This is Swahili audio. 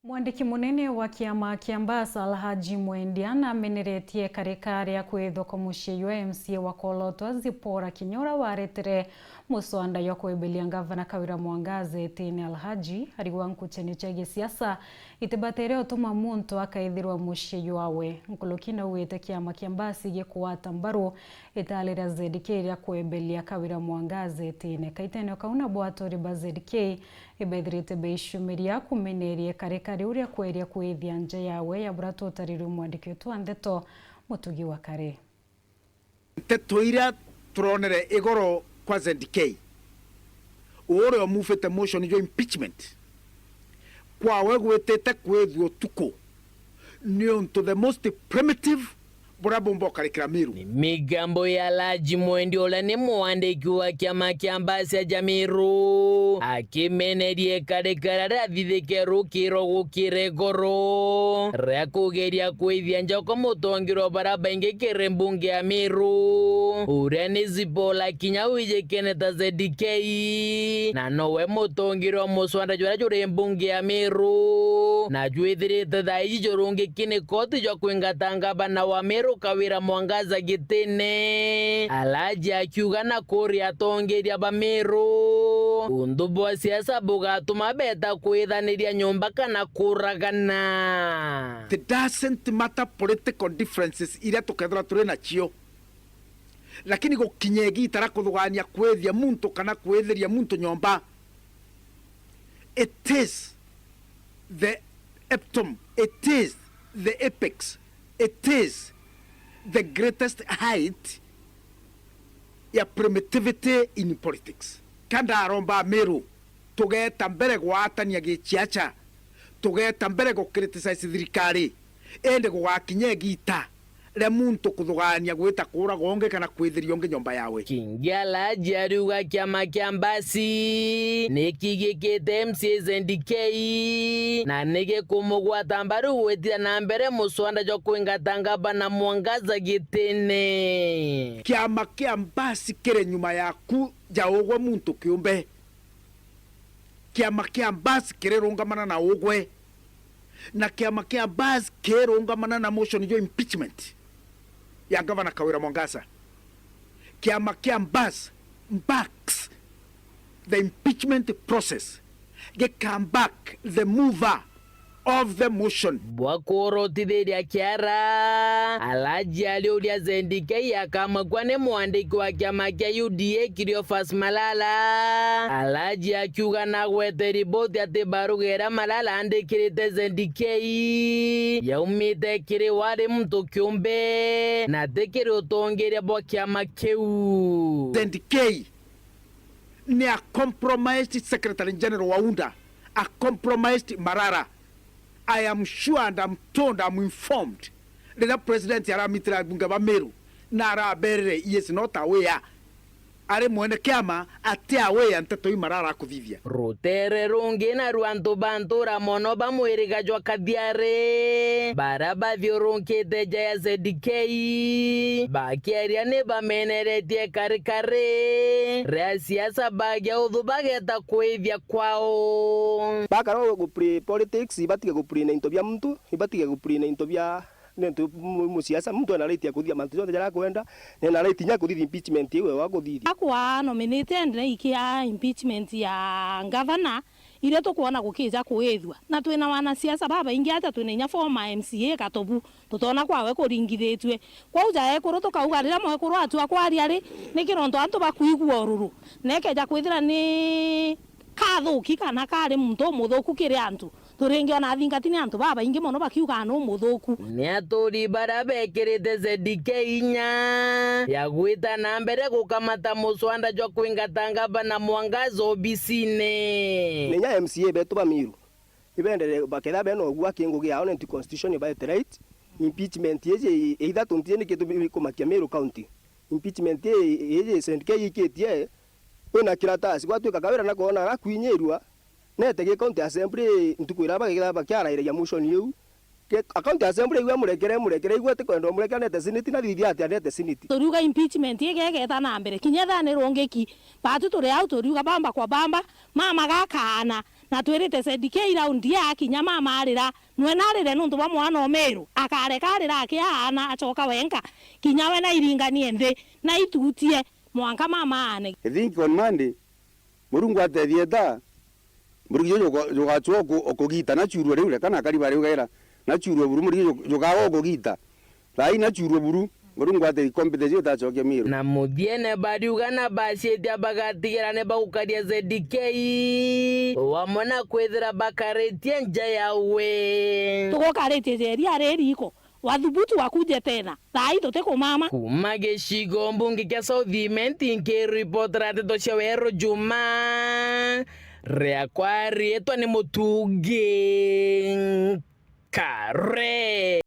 Mwandiki munene wa kiama kia Ambassa Alhaji Mwendiana ameneretie karikari ya kwithwa mucii wa MCA wa Kolotwa Zipporah Kinyora waretere muswanda ya kwebelia ngavana Kawira Mwangaza tini Alhaji ariwa nkucheni cha gisiasa itibatere otuma muntu akaithirwa mucii wawe nkulukina wite kiama kia Ambassa gikuwata mbaru italira ZDK ya kwebelia Kawira Mwangaza tini kaitene kauna bwatori ba ZDK ibethirite beishumiria kumenerie karikari uria kweria kwithia nja yawe ya burato tariru mwandiki wetu wa ndeto Mutugi wa Kare. Nteto iria turonere igoro kwa ZDK uri mufite motion yo impeachment kwawe gwetete kwithio tuko ni unto the most primitive burabombo karikira miru ni migambo ya Alhaji Mwendiana ni mwandiki wa kiama kia Ambassa Jamiru akimenerie karikara thithikeru kiro gukire goro rakugeria kwithia njoko mutongiro baraba ingi kirembunge ya Miru uria ni Zipporah Kinyora keneta ZDK na nowe mutongiro muswanda jura jure mbunge ya Miru na jwithirite thai jorungi kini koti jo kwingatanga bana wa Miru Kawira Mwangaza gitene Alhaji akiuga na kuria tongeria ba Miru undu bwa siasa bugatuma beta kwithaniria nyumba kana kuragana. It doesn't matter political differences iria tukethira turi na cio lakini gukinyegi itara kuthugania kwithia muntu kana kwithiria muntu nyomba. It is the epitome, it is the apex, it is the greatest height ya primitivity in politics. Kanda romba Miru tugeta mbere gwatania gichiacha tugeta mbere go criticize thirikari ende gwakinye gita le muntu kuthugania gwita kura gonge kana kwithirio nge nyomba yawe. Kingi Alhaji ariuga kiama kia Ambassa nikigikite MCA ZDK na nige kumugwata mbaru gwetira na mbere muswanda jo kwingatanga bana Mwangaza gitene. Kiama kia Ambassa kire nyuma yaku ja ugwe muntu kiumbe. Kiama kia Ambassa kire rungamana na ugwe na kiama kia Ambassa kire rungamana na motion yo impeachment ya Gavana Kawira Mwangaza. Kiama kia Ambassa backs the impeachment process. Get come back the mover of the motion. Bwakoro tideria kiara Alhaji aliulia ZDK yakama kwane mwandiki wa kiama kia UDA Cleophas Malala. Alhaji akiuga na gwete riboti ati barugera Malala andikirite ZDK yaumite kiri wari mtu kiumbe na tekiri utongeria bwa kiama kiu. ZDK ni a compromised Secretary General wa UNDA, a compromised Marara. I am sure and I'm told, I'm informed that the president Yaramitra Bungaba Meru Nara Bere is not aware. Are mwene kiama ate aware nteto Marara kuvivia. Rutere rungi na ruanto bantura mono ba mwiriga jwa kadiare. Baraba viorunki teja ya ZDK. Bakiaria ne ba meneretie karikare. Rea siasa bagya udhu bageta kwevya kwao. Baka no gupri politics ibatige gupri na intobia mtu, ibatige gupri na intobia nento musiasa mtu analetia kuthia mantu yote jara kwenda na analetia kuthia impeachment iwe wa kuthia akwa nominated na ikia impeachment ya governor ile tukuona gukiza kuethwa na twina wana siasa baba ingi hata twina nya former MCA katobu tutona kwawe kuringithitwe kwa uja ekuru tukauga rira mwekuru atu akwari ari ni kironto antu bakuigwa oruru nekeja kwithira ni kathuki kana kari muntu muthuku kiri antu turingi ona thingatini antu baba ingi mono bakiuga no muthuku ni aturi barabe kirite ZDK inya ya gwita na mbere gukamata muswanda jo kwingatanga bana Mwangaza obisine nenya MCA betu ba Miru ibendere bakera beno gwa kingu gya on constitution by the right impeachment yeje either tuntie ni kitu kumakia Miru county impeachment yeje ZDK iketie wena kiratasi kwa tuka Kawira na kuona rakwinyerwa nete ge county assembly ntukwira bagira bakiara ire ya motion yu ke county assembly iwe murekere igwete kwendo murekere nete siniti na thithia ati nete siniti toriuga impeachment igegeta na mbere kinyetha ni rongeki batu turi au toriuga bamba kwa bamba mama gakana na twirite CDK raundi ya kinya mama arira nwena arire nundu wa mwana omeru akareka arira akiana acoka wenka kinya we na iringanie nthi na itutie mwanka mama ane. I think on Monday murungu atethie ta murigi jogachwo okogita na churwo riu kana kari bari ugaira na churwo buru murigi jogawo okogita rai na churwo buru murungu atethi competence utachokia miru na muthiene bariugana baciĩte bagatigĩra bagukaria CDK wamona kwithira bakaretie nja yawe tugukaretie jeria reriko wathubutu wakuje tena thai tutikumama kuma gĩcigo mbunge kĩa Southiment nkĩripotera ndeto cia Werũ Juma rĩakwa rĩtwa nĩ Mũtungi Kare.